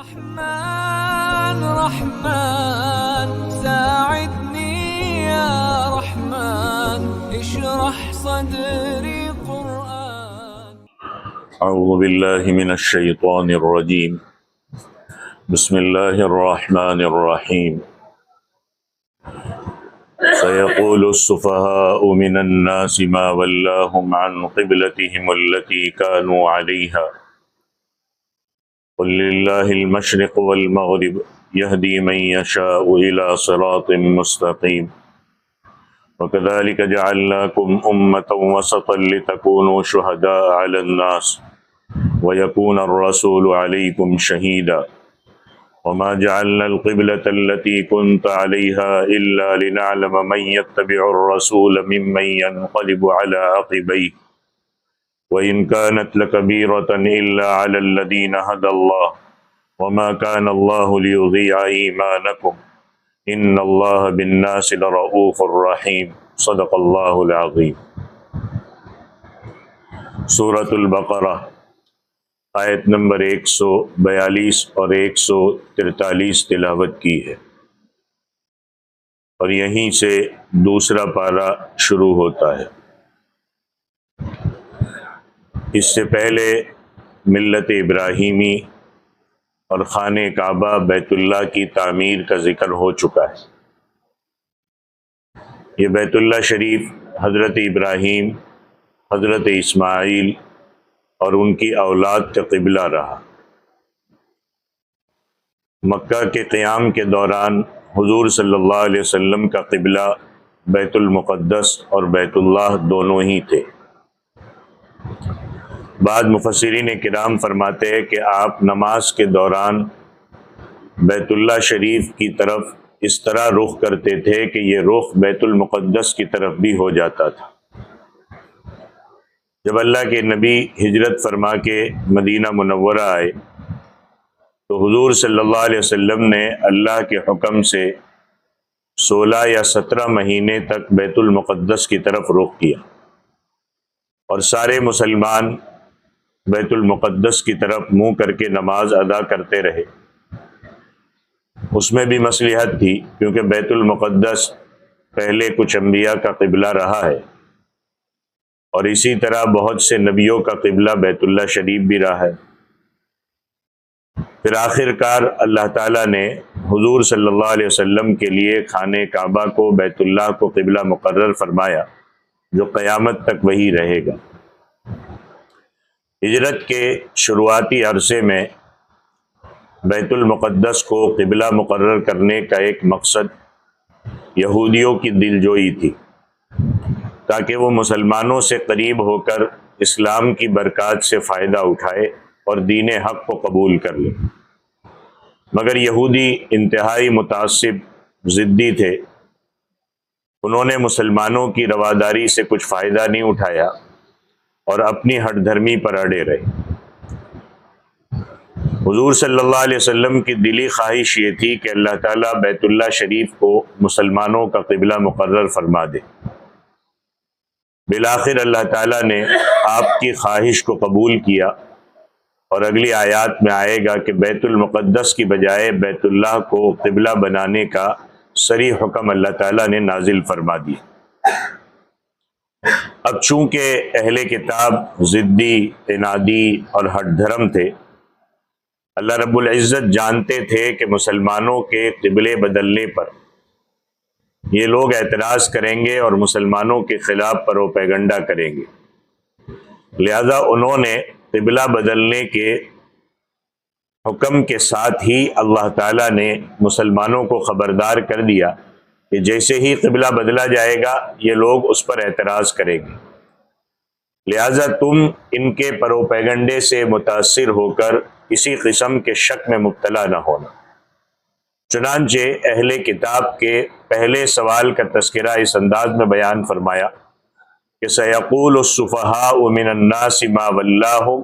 رحمن رحمن ساعدني يا رحمن اشرح صدري قرآن. أعوذ بالله من الشيطان الرجيم. بسم الله الرحمن الرحيم. سيقول السفهاء من الناس ما ولاهم عن قبلتهم التي كانوا عليها قل لله المشرق والمغرب يهدي من يشاء إلى صراط مستقيم وكذلك جعلناكم أمة وسطا لتكونوا شهداء على الناس ويكون الرسول عليكم شهيدا وما جعلنا القبلة التي كنت عليها إلا لنعلم من يتبع الرسول ممن ينقلب على عقبيه وإن كانت لكبيرة إلا على الذين هدى الله وما كان الله ليضيع إيمانكم إن الله بالناس لرؤوف رحيم صدق الله العظيم. سورۃ البقرہ آیت نمبر 142 اور 143 تلاوت کی ہے، اور یہیں سے دوسرا پارہ شروع ہوتا ہے۔ اس سے پہلے ملت ابراہیمی اور خانہ کعبہ بیت اللہ کی تعمیر کا ذکر ہو چکا ہے۔ یہ بیت اللہ شریف حضرت ابراہیم، حضرت اسماعیل اور ان کی اولاد کا قبلہ رہا۔ مکہ کے قیام کے دوران حضور صلی اللہ علیہ وسلم کا قبلہ بیت المقدس اور بیت اللہ دونوں ہی تھے۔ بعض مفسرین کرام فرماتے ہیں کہ آپ نماز کے دوران بیت اللہ شریف کی طرف اس طرح رخ کرتے تھے کہ یہ رخ بیت المقدس کی طرف بھی ہو جاتا تھا۔ جب اللہ کے نبی ہجرت فرما کے مدینہ منورہ آئے تو حضور صلی اللہ علیہ وسلم نے اللہ کے حکم سے 16 یا 17 مہینے تک بیت المقدس کی طرف رخ کیا، اور سارے مسلمان بیت المقدس کی طرف منہ کر کے نماز ادا کرتے رہے۔ اس میں بھی مصلحت تھی، کیونکہ بیت المقدس پہلے کچھ انبیاء کا قبلہ رہا ہے، اور اسی طرح بہت سے نبیوں کا قبلہ بیت اللہ شریف بھی رہا ہے۔ پھر آخر کار اللہ تعالیٰ نے حضور صلی اللہ علیہ وسلم کے لیے خانہ کعبہ کو، بیت اللہ کو قبلہ مقرر فرمایا، جو قیامت تک وہی رہے گا۔ ہجرت کے شروعاتی عرصے میں بیت المقدس کو قبلہ مقرر کرنے کا ایک مقصد یہودیوں کی دلجوئی تھی، تاکہ وہ مسلمانوں سے قریب ہو کر اسلام کی برکات سے فائدہ اٹھائے اور دین حق کو قبول کر لے۔ مگر یہودی انتہائی متعصب ضدی تھے، انہوں نے مسلمانوں کی رواداری سے کچھ فائدہ نہیں اٹھایا اور اپنی ہٹ دھرمی پر اڑے رہے۔ حضور صلی اللہ علیہ وسلم کی دلی خواہش یہ تھی کہ اللہ تعالیٰ بیت اللہ شریف کو مسلمانوں کا قبلہ مقرر فرما دے۔ بالآخر اللہ تعالیٰ نے آپ کی خواہش کو قبول کیا، اور اگلی آیات میں آئے گا کہ بیت المقدس کی بجائے بیت اللہ کو قبلہ بنانے کا صریح حکم اللہ تعالیٰ نے نازل فرما دیا۔ اب چونکہ اہل کتاب ضدی، عنادی اور ہٹ دھرم تھے، اللہ رب العزت جانتے تھے کہ مسلمانوں کے قبلے بدلنے پر یہ لوگ اعتراض کریں گے اور مسلمانوں کے خلاف پروپیگنڈا کریں گے، لہذا انہوں نے قبلہ بدلنے کے حکم کے ساتھ ہی اللہ تعالیٰ نے مسلمانوں کو خبردار کر دیا کہ جیسے ہی قبلہ بدلا جائے گا یہ لوگ اس پر اعتراض کریں گے، لہذا تم ان کے پروپیگنڈے سے متاثر ہو کر کسی قسم کے شک میں مبتلا نہ ہونا۔ چنانچہ اہل کتاب کے پہلے سوال کا تذکرہ اس انداز میں بیان فرمایا کہ سیقول السفہاء من الناس ما ولاہم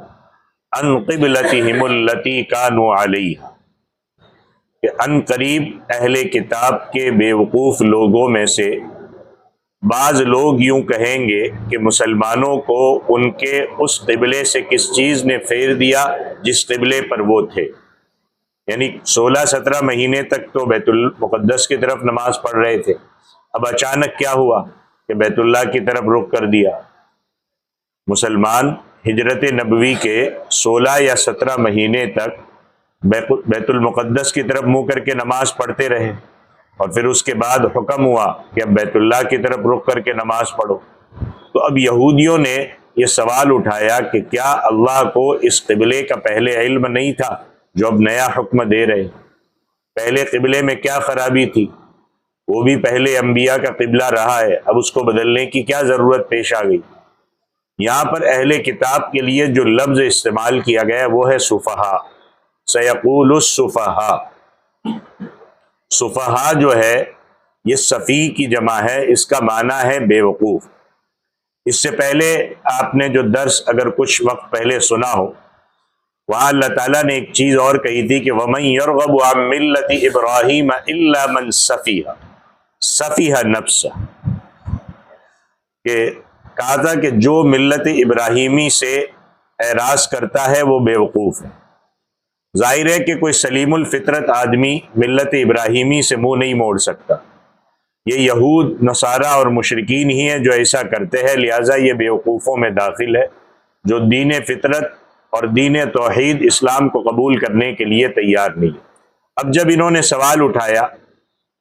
عن قبلتہم التی کانوا علیہا، کہ ان قریب اہل کتاب کے بیوقوف لوگوں میں سے بعض لوگ یوں کہیں گے کہ مسلمانوں کو ان کے اس قبلے سے کس چیز نے پھیر دیا جس قبلے پر وہ تھے۔ یعنی 16-17 مہینے تک تو بیت المقدس کی طرف نماز پڑھ رہے تھے، اب اچانک کیا ہوا کہ بیت اللہ کی طرف رخ کر دیا۔ مسلمان ہجرت نبوی کے 16 یا 17 مہینے تک بیت المقدس کی طرف منہ کر کے نماز پڑھتے رہے، اور پھر اس کے بعد حکم ہوا کہ اب بیت اللہ کی طرف رخ کر کے نماز پڑھو۔ تو اب یہودیوں نے یہ سوال اٹھایا کہ کیا اللہ کو اس قبلے کا پہلے علم نہیں تھا جو اب نیا حکم دے رہے؟ پہلے قبلے میں کیا خرابی تھی؟ وہ بھی پہلے انبیاء کا قبلہ رہا ہے، اب اس کو بدلنے کی کیا ضرورت پیش آ گئی؟ یہاں پر اہل کتاب کے لیے جو لفظ استعمال کیا گیا وہ ہے سفہا، سیقول السفہا۔ سفہا جو ہے یہ سفیہ کی جمع ہے، اس کا معنی ہے بے وقوف۔ اس سے پہلے آپ نے جو درس اگر کچھ وقت پہلے سنا ہو، وہاں اللہ تعالیٰ نے ایک چیز اور کہی تھی کہ وَمَن يَرْغَبُ عَن مِّلَّةِ إِبْرَاهِيمَ إِلَّا مَن سَفِیہَ نَفْسَهُ، کہ کہا تھا کہ جو ملت ابراہیمی سے اعراض کرتا ہے وہ بے وقوف ہے۔ ظاہر ہے کہ کوئی سلیم الفطرت آدمی ملت ابراہیمی سے منہ نہیں موڑ سکتا، یہ یہود نصارہ اور مشرکین ہی ہیں جو ایسا کرتے ہیں، لہٰذا یہ بے وقوفوں میں داخل ہے جو دین فطرت اور دین توحید اسلام کو قبول کرنے کے لیے تیار نہیں ہے۔ اب جب انہوں نے سوال اٹھایا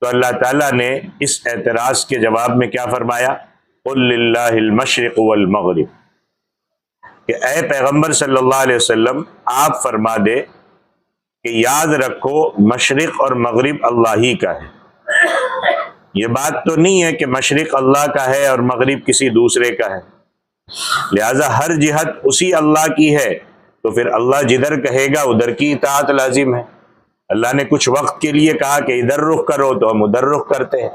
تو اللہ تعالیٰ نے اس اعتراض کے جواب میں کیا فرمایا؟ قُلْ لِلَّهِ الْمَشْرِقُ وَالْمَغْرِبُ، کہ اے پیغمبر صلی اللہ علیہ وسلم آپ فرما دے کہ یاد رکھو مشرق اور مغرب اللہ ہی کا ہے۔ یہ بات تو نہیں ہے کہ مشرق اللہ کا ہے اور مغرب کسی دوسرے کا ہے، لہٰذا ہر جہت اسی اللہ کی ہے، تو پھر اللہ جدھر کہے گا ادھر کی اطاعت لازم ہے۔ اللہ نے کچھ وقت کے لیے کہا کہ ادھر رخ کرو تو ہم ادھر رخ کرتے ہیں،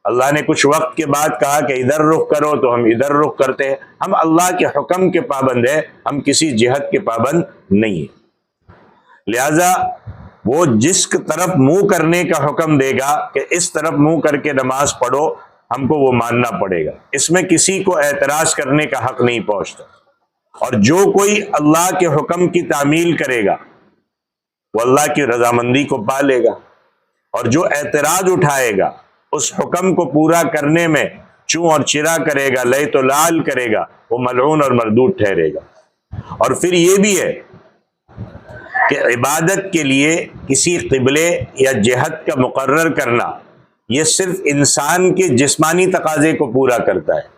اللہ نے کچھ وقت کے بعد کہا کہ ادھر رخ کرو تو ہم ادھر رخ کرتے ہیں۔ ہم اللہ کے حکم کے پابند ہیں، ہم کسی جہت کے پابند نہیں ہیں۔ لہذا وہ جس طرف منہ کرنے کا حکم دے گا کہ اس طرف منہ کر کے نماز پڑھو، ہم کو وہ ماننا پڑے گا، اس میں کسی کو اعتراض کرنے کا حق نہیں پہنچتا۔ اور جو کوئی اللہ کے حکم کی تعمیل کرے گا وہ اللہ کی رضامندی کو پا لے گا، اور جو اعتراض اٹھائے گا اس حکم کو پورا کرنے میں چوں اور چرا کرے گا، لے تو لال کرے گا، وہ ملعون اور مردود ٹھہرے گا۔ اور پھر یہ بھی ہے کہ عبادت کے لیے کسی قبلے یا جہت کا مقرر کرنا یہ صرف انسان کے جسمانی تقاضے کو پورا کرتا ہے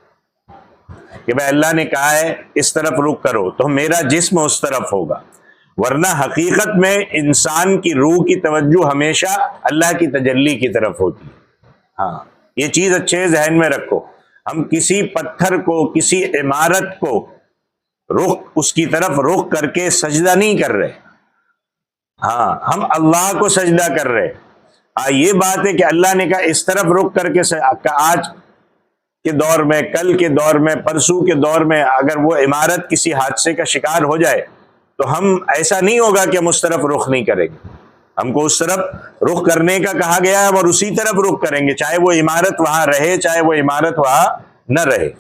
کہ بھائی اللہ نے کہا ہے اس طرف رخ کرو تو میرا جسم اس طرف ہوگا، ورنہ حقیقت میں انسان کی روح کی توجہ ہمیشہ اللہ کی تجلی کی طرف ہوتی ہے۔ ہاں، یہ چیز اچھے ذہن میں رکھو، ہم کسی پتھر کو، کسی عمارت کو رخ اس کی طرف رخ کر کے سجدہ نہیں کر رہے، ہاں ہم اللہ کو سجدہ کر رہے۔ یہ بات ہے کہ اللہ نے کہا اس طرف رخ کر کے آج کے دور میں، کل کے دور میں، پرسوں کے دور میں اگر وہ عمارت کسی حادثے کا شکار ہو جائے تو ہم ایسا نہیں ہوگا کہ ہم اس طرف رخ نہیں کریں گے، ہم کو اس طرف رخ کرنے کا کہا گیا ہے اور اسی طرف رخ کریں گے، چاہے وہ عمارت وہاں رہے چاہے وہ عمارت وہاں نہ رہے۔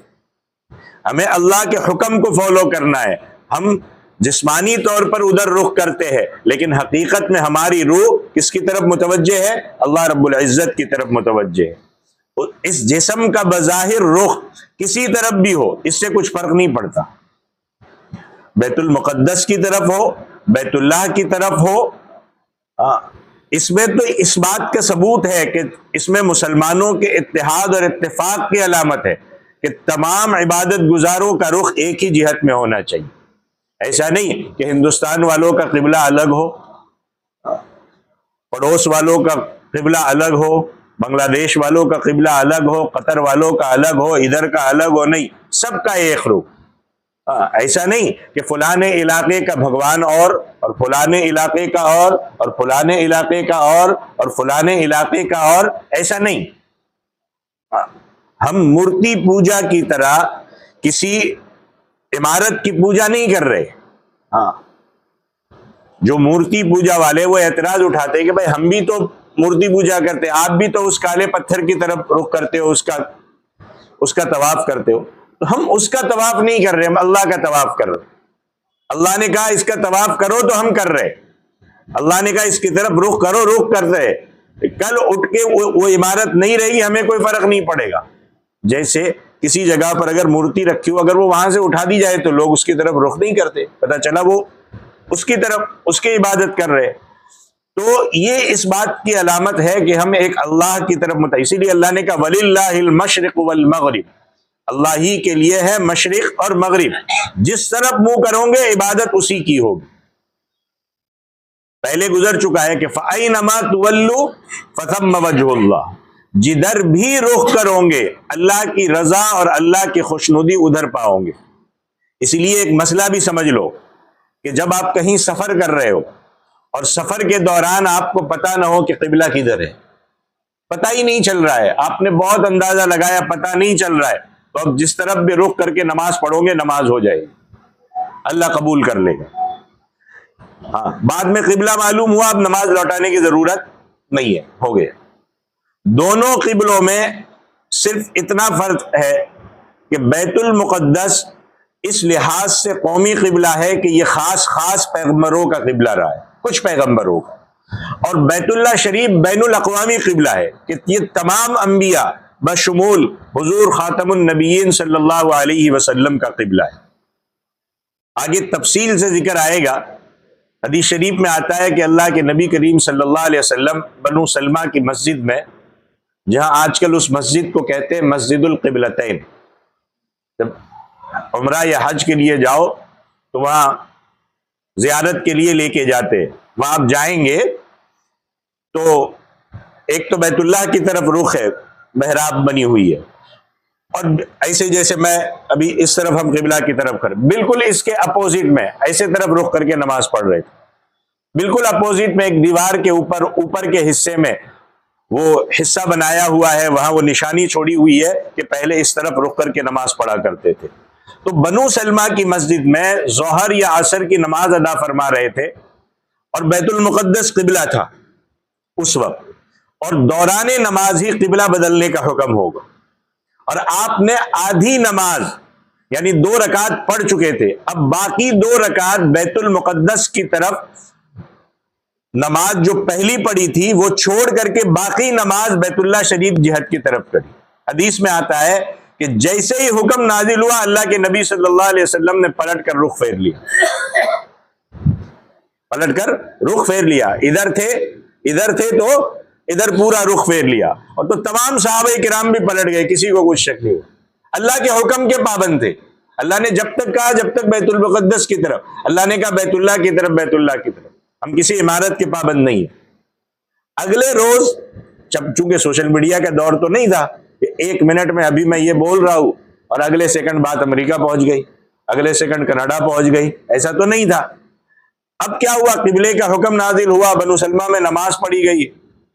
ہمیں اللہ کے حکم کو فالو کرنا ہے۔ ہم جسمانی طور پر ادھر رخ کرتے ہیں لیکن حقیقت میں ہماری روح کس کی طرف متوجہ ہے؟ اللہ رب العزت کی طرف متوجہ ہے۔ اس جسم کا بظاہر رخ کسی طرف بھی ہو اس سے کچھ فرق نہیں پڑتا، بیت المقدس کی طرف ہو، بیت اللہ کی طرف ہو، اس میں تو اس بات کا ثبوت ہے کہ اس میں مسلمانوں کے اتحاد اور اتفاق کی علامت ہے کہ تمام عبادت گزاروں کا رخ ایک ہی جہت میں ہونا چاہیے۔ ایسا نہیں کہ ہندوستان والوں کا قبلہ الگ ہو، پڑوس والوں کا قبلہ الگ ہو، بنگلہ دیش والوں کا قبلہ الگ ہو، قطر والوں کا الگ ہو، ادھر کا الگ ہو، نہیں، سب کا ایک رخ۔ ایسا نہیں کہ فلانے علاقے کا بھگوان اور فلانے علاقے کا اور فلانے علاقے کا اور فلانے علاقے کا اور، ایسا نہیں۔ ہم مورتی پوجا کی طرح کسی عمارت کی پوجا نہیں کر رہے۔ ہاں، جو مورتی پوجا والے وہ اعتراض اٹھاتے ہیں کہ بھائی ہم بھی تو مورتی پوجا کرتے، آپ بھی تو اس کالے پتھر کی طرف رخ کرتے ہو، اس کا طواف کرتے ہو، تو ہم اس کا طواف نہیں کر رہے، ہم اللہ کا طواف کر رہے۔ اللہ نے کہا اس کا طواف کرو تو ہم کر رہے، اللہ نے کہا اس کی طرف رخ کرو، رخ کرتے ہیں، کل اٹھ کے وہ عمارت نہیں رہی، ہمیں کوئی فرق نہیں پڑے گا۔ جیسے کسی جگہ پر اگر مورتی رکھی ہو، اگر وہ وہاں سے اٹھا دی جائے تو لوگ اس کی طرف رخ نہیں کرتے، پتہ چلا وہ اس کی طرف اس کی عبادت کر رہے۔ تو یہ اس بات کی علامت ہے کہ ہم ایک اللہ کی طرف اسی لیے اللہ نے کہا وَلِلَّهِ الْمَشْرِقُ وَالْمَغْرِبُ، اللہ ہی کے لیے ہے مشرق اور مغرب، جس طرف منہ کرو گے عبادت اسی کی ہوگی۔ پہلے گزر چکا ہے کہ فَأَيْنَمَا تُوَلُّوا فَثَمَّ وَجْهُ اللَّهِ، جدھر بھی رخ کرو گے اللہ کی رضا اور اللہ کی خوشنودی ادھر پاؤ گے۔ اس لیے ایک مسئلہ بھی سمجھ لو کہ جب آپ کہیں سفر کر رہے ہو اور سفر کے دوران آپ کو پتہ نہ ہو کہ قبلہ کدھر ہے، پتہ ہی نہیں چل رہا ہے، آپ نے بہت اندازہ لگایا پتہ نہیں چل رہا ہے، تو اب جس طرف بھی رخ کر کے نماز پڑھو گے نماز ہو جائے گی، اللہ قبول کر لے گا۔ ہاں بعد میں قبلہ معلوم ہوا، اب نماز لوٹانے کی ضرورت نہیں ہے، ہو گیا۔ دونوں قبلوں میں صرف اتنا فرق ہے کہ بیت المقدس اس لحاظ سے قومی قبلہ ہے کہ یہ خاص پیغمبروں کا قبلہ رہا ہے، کچھ پیغمبروں کا، اور بیت اللہ شریف بین الاقوامی قبلہ ہے کہ یہ تمام انبیاء بشمول حضور خاتم النبیین صلی اللہ علیہ وسلم کا قبلہ ہے۔ آگے تفصیل سے ذکر آئے گا، حدیث شریف میں آتا ہے کہ اللہ کے نبی کریم صلی اللہ علیہ وسلم بنو سلمہ کی مسجد میں، جہاں آج کل اس مسجد کو کہتے ہیں مسجد القبلتین، جب عمرہ یا حج کے لیے جاؤ تو وہاں زیارت کے لیے لے کے جاتے، وہاں آپ جائیں گے تو ایک تو بیت اللہ کی طرف رخ ہے، محراب بنی ہوئی ہے، اور ایسے جیسے میں ابھی اس طرف ہم قبلہ کی طرف کر، بالکل اس کے اپوزٹ میں ایسے طرف رخ کر کے نماز پڑھ رہے تھے، بالکل اپوزٹ میں ایک دیوار کے اوپر کے حصے میں وہ حصہ بنایا ہوا ہے، وہاں وہ نشانی چھوڑی ہوئی ہے کہ پہلے اس طرف رخ کر کے نماز پڑھا کرتے تھے۔ تو بنو سلمہ کی مسجد میں ظہر یا عصر کی نماز ادا فرما رہے تھے، اور بیت المقدس قبلہ تھا اس وقت، اور دوران نماز ہی قبلہ بدلنے کا حکم ہوگا، اور آپ نے آدھی نماز یعنی 2 رکعت پڑھ چکے تھے، اب باقی 2 رکعت بیت المقدس کی طرف نماز جو پہلی پڑھی تھی وہ چھوڑ کر کے باقی نماز بیت اللہ شریف جہت کی طرف کری۔ حدیث میں آتا ہے کہ جیسے ہی حکم نازل ہوا اللہ کے نبی صلی اللہ علیہ وسلم نے پلٹ کر رخ پھیر لیا، ادھر تھے تو ادھر پورا رخ پھیر لیا، اور تو تمام صحابہ کرام بھی پلٹ گئے، کسی کو کچھ شک نہیں ہوا، اللہ کے حکم کے پابند تھے۔ اللہ نے جب تک کہا جب تک بیت المقدس کی طرف، اللہ نے کہا بیت اللہ کی طرف، بیت اللہ کی طرف، ہم کسی عمارت کے پابند نہیں ہیں۔ اگلے روز چونکہ سوشل میڈیا کا دور تو نہیں تھا کہ 1 منٹ میں ابھی میں یہ بول رہا ہوں اور اگلے سیکنڈ بات امریکہ پہنچ گئی، اگلے سیکنڈ کینیڈا پہنچ گئی، ایسا تو نہیں تھا۔ اب کیا ہوا، قبلے کا حکم نازل ہوا، بنو سلمہ میں نماز پڑھی گئی،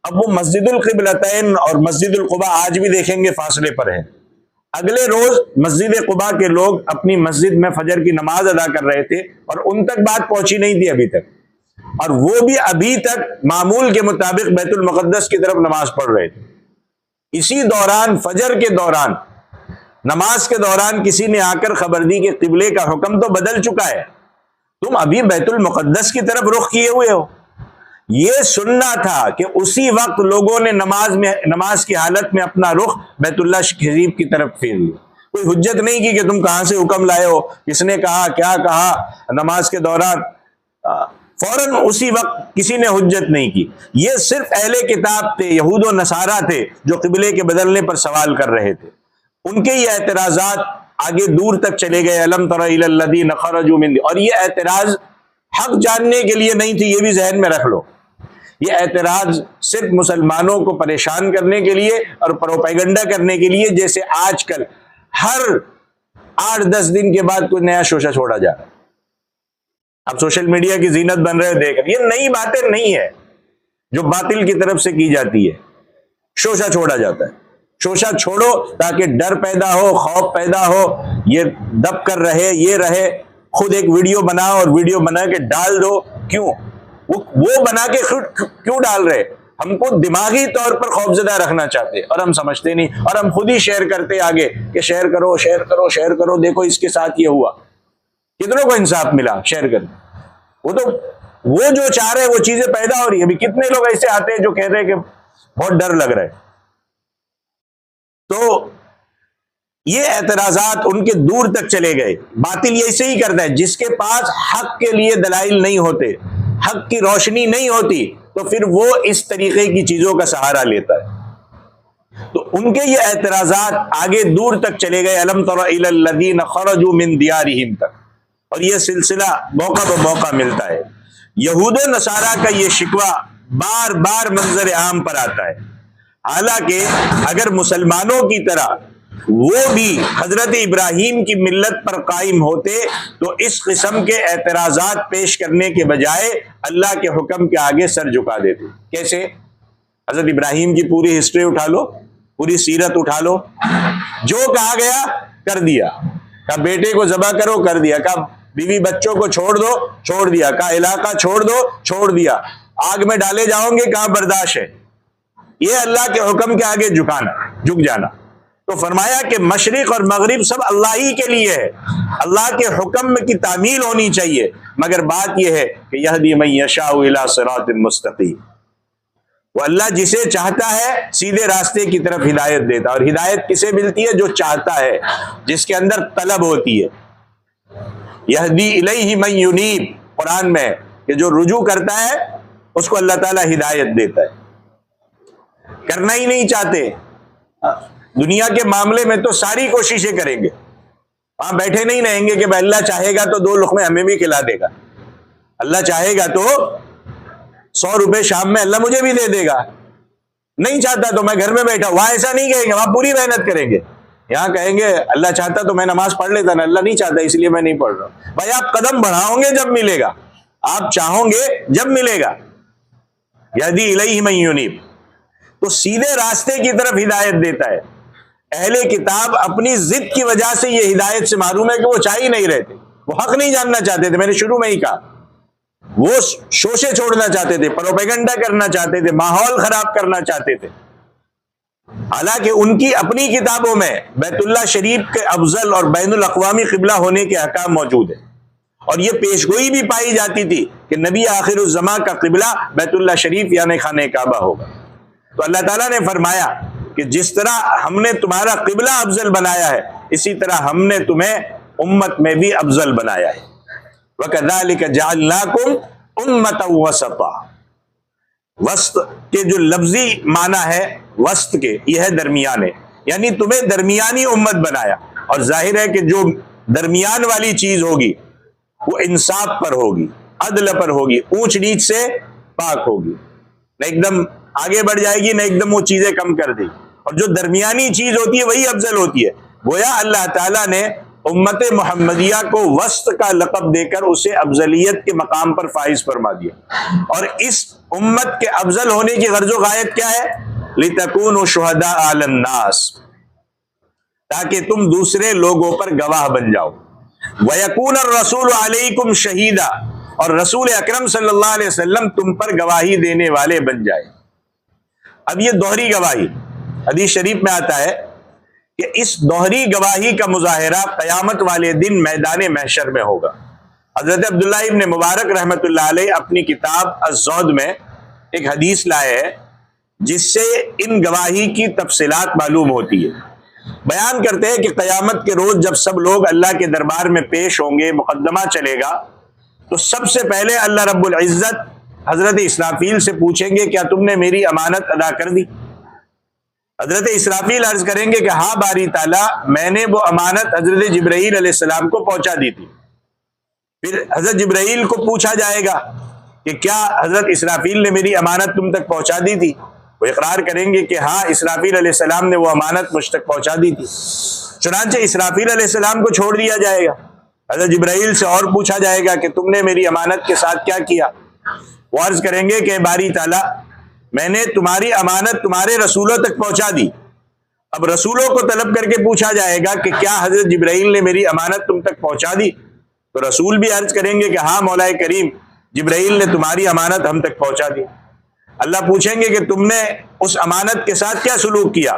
اب وہ مسجد القبلتین اور مسجد القباء آج بھی دیکھیں گے فاصلے پر ہے۔ اگلے روز مسجد قباء کے لوگ اپنی مسجد میں فجر کی نماز ادا کر رہے تھے، اور ان تک بات پہنچی نہیں تھی ابھی تک، اور وہ بھی ابھی تک معمول کے مطابق بیت المقدس کی طرف نماز پڑھ رہے تھے۔ اسی دوران فجر کے دوران نماز کے دوران کسی نے آ کر خبر دی کہ قبلے کا حکم تو بدل چکا ہے، تم ابھی بیت المقدس کی طرف رخ کیے ہوئے ہو۔ یہ سننا تھا کہ اسی وقت لوگوں نے نماز کی حالت میں اپنا رخ بیت اللہ شریف کی طرف پھیر لیا، کوئی حجت نہیں کی کہ تم کہاں سے حکم لائے ہو، کس نے کہا، کیا کہا نماز کے دوران، فوراً اسی وقت کسی نے حجت نہیں کی۔ یہ صرف اہل کتاب تھے، یہود و نصارہ تھے جو قبلے کے بدلنے پر سوال کر رہے تھے، ان کے یہ اعتراضات آگے دور تک چلے گئے، الم تر الی الذین خرجوا من، اور یہ اعتراض حق جاننے کے لیے نہیں تھی، یہ بھی ذہن میں رکھ لو، یہ اعتراض صرف مسلمانوں کو پریشان کرنے کے لیے اور پروپیگنڈا کرنے کے لیے، جیسے آج کل ہر 8-10 دن کے بعد کوئی نیا شوشہ چھوڑا جا رہا ہے، اب سوشل میڈیا کی زینت بن رہے دیکھ، یہ نئی باتیں نہیں ہے جو باطل کی طرف سے کی جاتی ہے، شوشہ چھوڑا جاتا ہے، شوشہ چھوڑو تاکہ ڈر پیدا ہو، خوف پیدا ہو، یہ دب کر رہے، یہ رہے، خود ایک ویڈیو بناؤ اور ویڈیو بنا کے ڈال دو، کیوں وہ بنا کے کیوں ڈال رہے؟ ہم کو دماغی طور پر خوفزدہ رکھنا چاہتے، اور ہم سمجھتے نہیں، اور ہم خود ہی شیئر کرتے آگے کہ شیئر کرو شیئر کرو شیئر کرو، دیکھو اس کے ساتھ یہ ہوا، کتنوں کو انصاف ملا شیئر کر، وہ تو وہ جو چاہ رہے وہ چیزیں پیدا ہو رہی ہیں. ابھی کتنے لوگ ایسے آتے ہیں جو کہہ رہے ہیں کہ بہت ڈر لگ رہا ہے. تو یہ اعتراضات ان کے دور تک چلے گئے. باطل یہ ایسے ہی کرتا ہے، جس کے پاس حق کے لیے دلائل نہیں ہوتے، حق کی روشنی نہیں ہوتی، تو پھر وہ اس طریقے کی چیزوں کا سہارا لیتا ہے. تو ان کے یہ اعتراضات آگے دور تک چلے گئے، الم تر الی الذین خرجوا من دیارہم تک. اور یہ سلسلہ موقع بہ موقع ملتا ہے. یہود و نصارہ کا یہ شکوہ بار بار منظر عام پر آتا ہے. حالانکہ اگر مسلمانوں کی طرح وہ بھی حضرت ابراہیم کی ملت پر قائم ہوتے تو اس قسم کے اعتراضات پیش کرنے کے بجائے اللہ کے حکم کے آگے سر جھکا دیتے. کیسے؟ حضرت ابراہیم کی پوری ہسٹری اٹھا لو، پوری سیرت اٹھا لو. جو کہا گیا کر دیا. کہا بیٹے کو ذبح کرو، کر دیا. کہا بیوی بچوں کو چھوڑ دو، چھوڑ دیا. کہا علاقہ چھوڑ دو، چھوڑ دیا. آگ میں ڈالے جاؤں گے، کہاں برداشت ہے. یہ اللہ کے حکم کے آگے جھک جانا. تو فرمایا کہ مشرق اور مغرب سب اللہ ہی کے لیے ہے، اللہ کے حکم کی تعمیل ہونی چاہیے. مگر بات یہ ہے کہ یہدی من یشاء الی صراط مستقیم، وہ اللہ جسے چاہتا ہے سیدھے راستے کی طرف ہدایت دیتا. اور ہدایت کسے ملتی ہے؟ جو چاہتا ہے، جس کے اندر طلب ہوتی ہے. یہدی الیہ من ینیب، قرآن میں کہ جو رجوع کرتا ہے اس کو اللہ تعالیٰ ہدایت دیتا ہے. کرنا ہی نہیں چاہتے، دنیا کے معاملے میں تو ساری کوششیں کریں گے، وہاں بیٹھے نہیں رہیں گے کہ بھائی اللہ چاہے گا تو 2 لقمے ہمیں بھی کھلا دے گا، اللہ چاہے گا تو 100 روپے شام میں اللہ مجھے بھی دے دے گا. نہیں چاہتا تو میں گھر میں بیٹھا. وہاں ایسا نہیں کہیں گے، وہاں پوری محنت کریں گے. یہاں کہیں گے اللہ چاہتا تو میں نماز پڑھ لیتا نا، اللہ نہیں چاہتا اس لیے میں نہیں پڑھ رہا. بھائی آپ قدم بڑھاؤ گے جب ملے گا، آپ چاہو گے جب ملے گا. یہدی الیہ من ینیب، تو سیدھے راستے کی طرف ہدایت دیتا ہے. اہل کتاب اپنی ضد کی وجہ سے یہ ہدایت سے معروم ہے کہ وہ چاہ ہی نہیں رہے تھے، وہ حق نہیں جاننا چاہتے تھے. میں نے شروع میں ہی کہا وہ شوشے چھوڑنا چاہتے تھے، پروپیگنڈا کرنا چاہتے تھے، ماحول خراب کرنا چاہتے تھے. حالانکہ ان کی اپنی کتابوں میں بیت اللہ شریف کے افضل اور بین الاقوامی قبلہ ہونے کے احکام موجود ہیں. اور یہ پیشگوئی بھی پائی جاتی تھی کہ نبی آخر الزماں کا قبلہ بیت اللہ شریف یعنی خانہ کعبہ ہوگا. تو اللہ تعالیٰ نے فرمایا کہ جس طرح ہم نے تمہارا قبلہ افضل بنایا ہے، اسی طرح ہم نے تمہیں امت میں بھی افضل بنایا ہے. وَكَذَلِكَ جَعَلْنَاكُمْ أُمَّةً وَسَطًا. وسط کے جو لفظی معنی ہے وسط کے، یہ ہے درمیانے، یعنی تمہیں درمیانی امت بنایا. اور ظاہر ہے کہ جو درمیان والی چیز ہوگی وہ انصاف پر ہوگی، عدل پر ہوگی، اونچ نیچ سے پاک ہوگی، نہ ایک دم آگے بڑھ جائے گی نہ ایک دم وہ چیزیں کم کر دے گی. اور جو درمیانی چیز ہوتی ہے وہی افضل ہوتی ہے. گویا اللہ تعالیٰ نے امت محمدیہ کو وسط کا لقب دے کر اسے افضلیت کے مقام پر فائز فرما دیا. اور اس امت کے افضل ہونے کی غرض و غایت کیا ہے؟ لِتَكُونُوا شُهَدَاءَ عَلَى النَّاسِ، تاکہ تم دوسرے لوگوں پر گواہ بن جاؤ. وَيَكُونَ الرَّسُولُ عَلَيْكُمْ شَهِيدًا، اور رسول اکرم صلی اللہ علیہ وسلم تم پر گواہی دینے والے بن جائے. اب یہ دوہری گواہی حدیث شریف میں آتا ہے کہ اس دوہری گواہی کا مظاہرہ قیامت والے دن میدان محشر میں ہوگا. حضرت عبداللہ ابن مبارک رحمۃ اللہ علیہ اپنی کتاب الزہد میں ایک حدیث لائے ہے جس سے ان گواہی کی تفصیلات معلوم ہوتی ہے. بیان کرتے ہیں کہ قیامت کے روز جب سب لوگ اللہ کے دربار میں پیش ہوں گے، مقدمہ چلے گا، تو سب سے پہلے اللہ رب العزت حضرت اسرافیل سے پوچھیں گے کیا تم نے میری امانت ادا کر دی؟ حضرت اسرافیل عرض کریں گے کہ ہاں باری تعالیٰ، میں نے وہ امانت حضرت جبرائیل علیہ السلام کو پہنچا دی تھی. پھر حضرت جبرائیل کو پوچھا جائے گا کہ کیا حضرت اسرافیل نے میری امانت تم تک پہنچا دی تھی؟ وہ اقرار کریں گے کہ ہاں اسرافیل علیہ السلام نے وہ امانت مجھ تک پہنچا دی تھی. چنانچہ اسرافیل علیہ السلام کو چھوڑ دیا جائے گا. حضرت جبرائیل سے اور پوچھا جائے گا کہ تم نے میری امانت کے ساتھ کیا کیا؟ وہ عرض کریں گے کہ باری تعالیٰ، میں نے تمہاری امانت تمہارے رسولوں تک پہنچا دی. اب رسولوں کو طلب کر کے پوچھا جائے گا کہ کیا حضرت جبرائیل نے میری امانت تم تک پہنچا دی؟ تو رسول بھی عرض کریں گے کہ ہاں مولا کریم، جبرائیل نے تمہاری امانت ہم تک پہنچا دی. اللہ پوچھیں گے کہ تم نے اس امانت کے ساتھ کیا سلوک کیا؟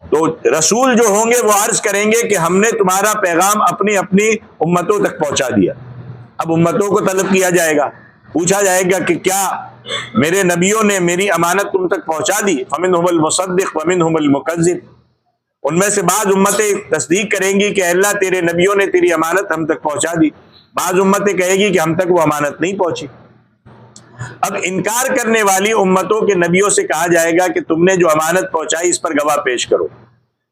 تو رسول جو ہوں گے وہ عرض کریں گے کہ ہم نے تمہارا پیغام اپنی اپنی امتوں تک پہنچا دیا. اب امتوں کو طلب کیا جائے گا پوچھا جائے گا کہ کیا میرے نبیوں نے میری امانت تم تک پہنچا دی؟ فمنہم المصدق ومنہم المکذب، ان میں سے بعض امتیں تصدیق کریں گی کہ اللہ تیرے نبیوں نے تیری امانت ہم تک پہنچا دی، بعض امتیں کہے گی کہ ہم تک وہ امانت نہیں پہنچی۔ اب انکار کرنے والی امتوں کے نبیوں سے کہا جائے گا کہ تم نے جو امانت پہنچائی اس پر گواہ پیش کرو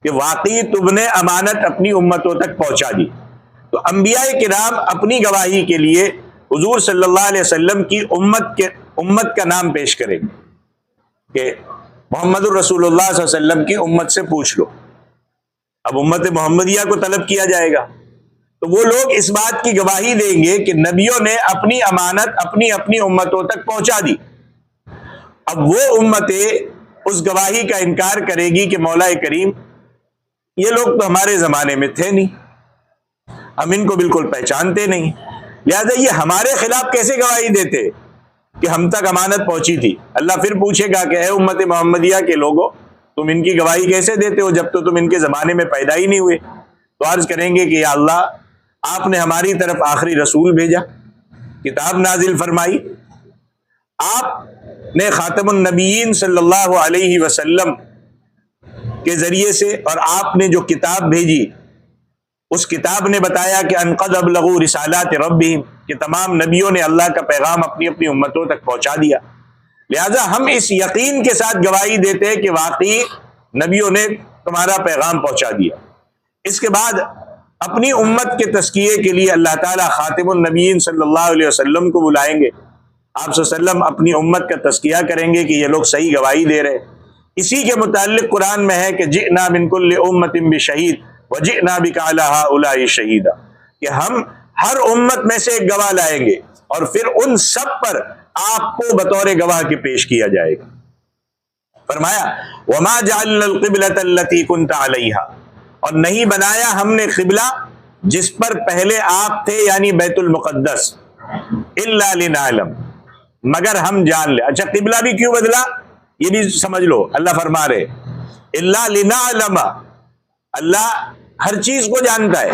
کہ واقعی تم نے امانت اپنی امتوں تک پہنچا دی۔ تو انبیاء کرام اپنی گواہی کے لیے حضور صلی اللہ علیہ وسلم کی امت کا نام پیش کریں گے کہ محمد الرسول اللہ صلی اللہ علیہ وسلم کی امت سے پوچھ لو۔ اب امت محمدیہ کو طلب کیا جائے گا تو وہ لوگ اس بات کی گواہی دیں گے کہ نبیوں نے اپنی امانت اپنی اپنی امتوں تک پہنچا دی۔ اب وہ امتیں اس گواہی کا انکار کرے گی کہ مولا کریم یہ لوگ تو ہمارے زمانے میں تھے نہیں، ہم ان کو بالکل پہچانتے نہیں، لہذا یہ ہمارے خلاف کیسے گواہی دیتے کہ ہم تک امانت پہنچی تھی۔ اللہ پھر پوچھے گا کہ اے امت محمدیہ کے لوگوں، تم ان کی گواہی کیسے دیتے ہو جب تو تم ان کے زمانے میں پیدا ہی نہیں ہوئے؟ تو عرض کریں گے کہ یا اللہ آپ نے ہماری طرف آخری رسول بھیجا، کتاب نازل فرمائی، آپ نے خاتم النبیین صلی اللہ علیہ وسلم کے ذریعے سے اور آپ نے جو کتاب بھیجی اس کتاب نے بتایا کہ ان قد ابلغوا رسالات ربہم، کہ تمام نبیوں نے اللہ کا پیغام اپنی اپنی امتوں تک پہنچا دیا، لہذا ہم اس یقین کے ساتھ گواہی دیتے ہیں کہ واقعی نبیوں نے تمہارا پیغام پہنچا دیا۔ اس کے بعد اپنی امت کے تزکیے کے لیے اللہ تعالیٰ خاتم النبیین صلی اللہ علیہ وسلم کو بلائیں گے، آپ صلی اللہ علیہ وسلم اپنی امت کا تزکیہ کریں گے کہ یہ لوگ صحیح گواہی دے رہے۔ اسی کے متعلق قرآن میں ہے کہ جئنا من کل امت بشہید وجئنا بک علی ہؤلاء شہیدا، کہ ہم ہر امت میں سے ایک گواہ لائیں گے اور پھر ان سب پر آپ کو بطور گواہ کے پیش کیا جائے گا۔ فرمایا وما جعلنا القبلۃ التي كنت علیہا، اور نہیں بنایا ہم نے قبلہ جس پر پہلے آپ تھے یعنی بیت المقدس، الا لنعلم، مگر ہم جان لیں۔ اچھا قبلہ بھی کیوں بدلا یہ بھی سمجھ لو، اللہ فرما رہے الا لنعلم، اللہ ہر چیز کو جانتا ہے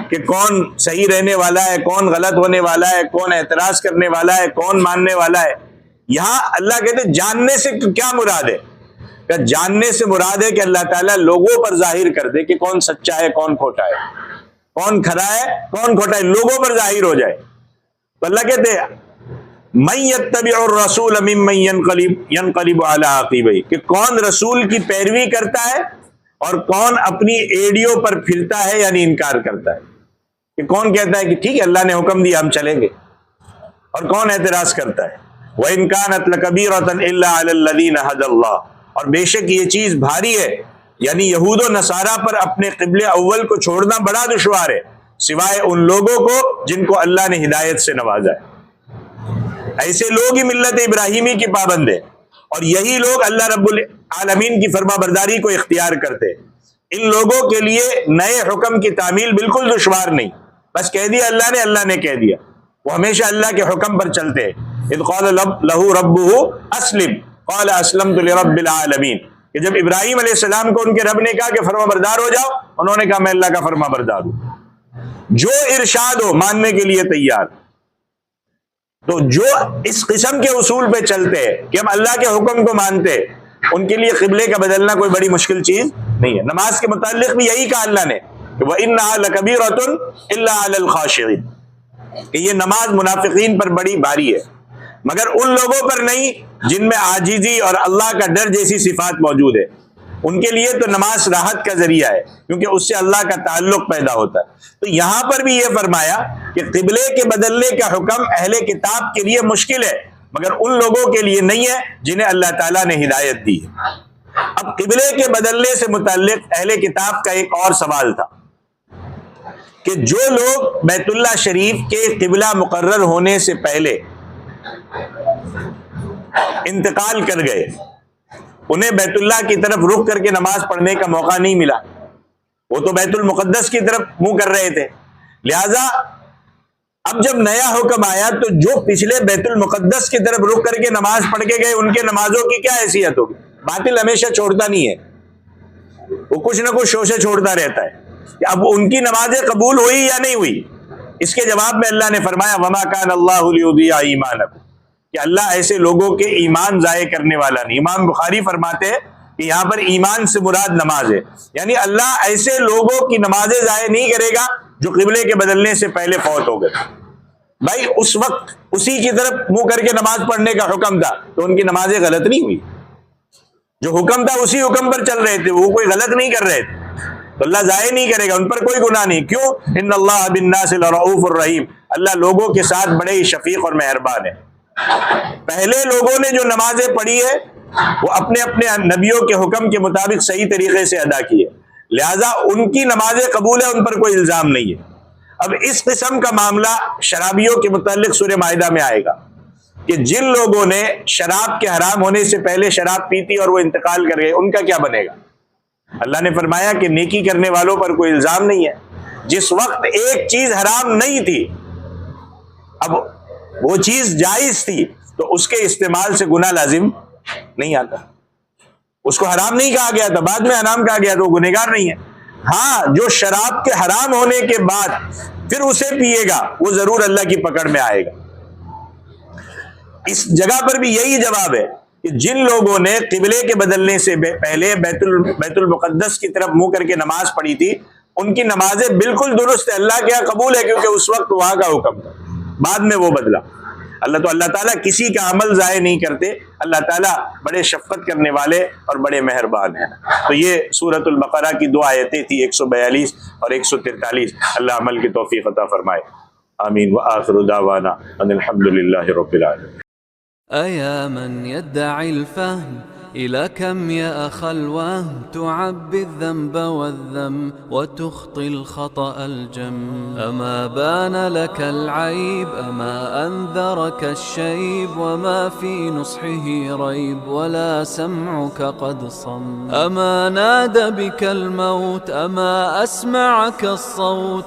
کہ کون صحیح رہنے والا ہے، کون غلط ہونے والا ہے، کون اعتراض کرنے والا ہے، کون ماننے والا ہے۔ یہاں اللہ کہتے ہیں جاننے سے کیا مراد ہے؟ کہ جاننے سے مراد ہے کہ اللہ تعالیٰ لوگوں پر ظاہر کر دے کہ کون سچا ہے کون کھوٹا ہے، کون کھرا ہے کون کھوٹا ہے، لوگوں پر ظاہر ہو جائے۔ تو اللہ کہتے ہیں من یتبع الرسول ممن ینقلب علی عقبیہ، کہ کون رسول کی پیروی کرتا ہے اور کون اپنی ایڑیوں پر پھرتا ہے یعنی انکار کرتا ہے، کہ کون کہتا ہے کہ ٹھیک ہے اللہ نے حکم دیا ہم چلیں گے، اور کون اعتراض کرتا ہے۔ وَإِن كَانَتْ لَكَبِيرَةً إِلَّا عَلَى الَّذِينَ هَدَى اللَّهُ، اور بے شک یہ چیز بھاری ہے، یعنی یہود و نصارہ پر اپنے قبل اول کو چھوڑنا بڑا دشوار ہے، سوائے ان لوگوں کو جن کو اللہ نے ہدایت سے نوازا ہے۔ ایسے لوگ ہی ملت ابراہیمی کی پابند ہیں، اور یہی لوگ اللہ رب العالمین کی فرما برداری کو اختیار کرتے ہیں۔ ان لوگوں کے لیے نئے حکم کی تعمیل بالکل دشوار نہیں، بس کہہ دیا اللہ نے کہہ دیا، وہ ہمیشہ اللہ کے حکم پر چلتے ہیں۔ اذ قال له ربه اسلم قال اسلمت لرب العالمین، کہ جب ابراہیم علیہ السلام کو ان کے رب نے کہا کہ فرما بردار ہو جاؤ، انہوں نے کہا میں اللہ کا فرما بردار ہوں۔ جو ارشاد ہو ماننے کے لیے تیار۔ تو جو اس قسم کے اصول پہ چلتے ہیں کہ ہم اللہ کے حکم کو مانتے، ان کے لیے قبلے کا بدلنا کوئی بڑی مشکل چیز نہیں ہے۔ نماز کے متعلق بھی یہی کہا اللہ نے کہ وَإِنَّهَا لَكَبِيرَةٌ إِلَّا عَلَى الْخَاشِعِينَ، کہ یہ نماز منافقین پر بڑی بھاری ہے، مگر ان لوگوں پر نہیں جن میں عاجزی اور اللہ کا ڈر جیسی صفات موجود ہے، ان کے لیے تو نماز راحت کا ذریعہ ہے، کیونکہ اس سے اللہ کا تعلق پیدا ہوتا ہے۔ تو یہاں پر بھی یہ فرمایا کہ قبلے کے بدلنے کا حکم اہل کتاب کے لیے مشکل ہے، مگر ان لوگوں کے لیے نہیں ہے جنہیں اللہ تعالیٰ نے ہدایت دی ہے۔ اب قبلے کے بدلنے سے متعلق اہل کتاب کا ایک اور سوال تھا کہ جو لوگ بیت اللہ شریف کے قبلہ مقرر ہونے سے پہلے انتقال کر گئے، انہیں بیت اللہ کی طرف رخ کر کے نماز پڑھنے کا موقع نہیں ملا، وہ تو بیت المقدس کی طرف منہ کر رہے تھے، لہذا اب جب نیا حکم آیا تو جو پچھلے بیت المقدس کی طرف رخ کر کے نماز پڑھ کے گئے ان کے نمازوں کی کیا حیثیت ہوگی؟ باطل ہمیشہ چھوڑتا نہیں ہے، وہ کچھ نہ کچھ شوشے چھوڑتا رہتا ہے کہ اب ان کی نمازیں قبول ہوئی یا نہیں ہوئی، اس کے جواب میں اللہ نے فرمایا وما کان اللہ لیضیع ایمانکم، کہ اللہ ایسے لوگوں کے ایمان ضائع کرنے والا نہیں۔ امام بخاری فرماتے ہیں کہ یہاں پر ایمان سے مراد نماز ہے، یعنی اللہ ایسے لوگوں کی نمازیں ضائع نہیں کرے گا جو قبلے کے بدلنے سے پہلے فوت ہو گئے۔ بھائی اس وقت اسی کی طرف منہ کر کے نماز پڑھنے کا حکم تھا تو ان کی نمازیں غلط نہیں ہوئی، جو حکم تھا اسی حکم پر چل رہے تھے، وہ کوئی غلط نہیں کر رہے تھے، تو اللہ ضائع نہیں کرے گا، ان پر کوئی گناہ نہیں۔ کیوں؟ ان اللہ بالناس لرؤوف الرحیم، اللہ لوگوں کے ساتھ بڑے ہی شفیق اور مہربان ہے۔ پہلے لوگوں نے جو نمازیں پڑھی ہے وہ اپنے اپنے نبیوں کے حکم کے مطابق صحیح طریقے سے ادا کی ہے، لہذا ان کی نمازیں قبول ہے، ان پر کوئی الزام نہیں ہے۔ اب اس قسم کا معاملہ شرابیوں کے متعلق سورہ مائدہ میں آئے گا کہ جن لوگوں نے شراب کے حرام ہونے سے پہلے شراب پیتی اور وہ انتقال کر گئے، ان کا کیا بنے گا؟ اللہ نے فرمایا کہ نیکی کرنے والوں پر کوئی الزام نہیں ہے۔ جس وقت ایک چیز حرام نہیں تھی، اب وہ چیز جائز تھی، تو اس کے استعمال سے گناہ لازم نہیں آتا۔ اس کو حرام نہیں کہا گیا تھا، بعد میں حرام کہا گیا تو وہ گنہگار نہیں ہے۔ ہاں جو شراب کے حرام ہونے کے بعد پھر اسے پیے گا وہ ضرور اللہ کی پکڑ میں آئے گا۔ اس جگہ پر بھی یہی جواب ہے کہ جن لوگوں نے قبلے کے بدلنے سے پہلے بیت المقدس کی طرف منہ کر کے نماز پڑھی تھی، ان کی نمازیں بالکل درست ہے، اللہ کے یہاں قبول ہے، کیونکہ اس وقت وہاں کا حکم تھا، بعد میں وہ بدلا۔ اللہ تعالیٰ کسی کا عمل ضائع نہیں کرتے، اللہ تعالیٰ بڑے شفقت کرنے والے اور بڑے مہربان ہیں۔ تو یہ سورۃ البقرہ کی 2 آیتیں تھی، 142 اور 143۔ اللہ عمل کی توفیق عطا فرمائے، آمین۔ وآخر دعوانا ان الحمد للہ رب العالمین۔ أيا من يدعي الفهم إلى كم يا أخ الوهم تعبي الذنب والذم وتخطي الخطأ الجم، أما بان لك العيب أما أنذرك الشيب، وما في نصحه ريب ولا سمعك قد صم، أما نادى بك الموت أما أسمعك الصوت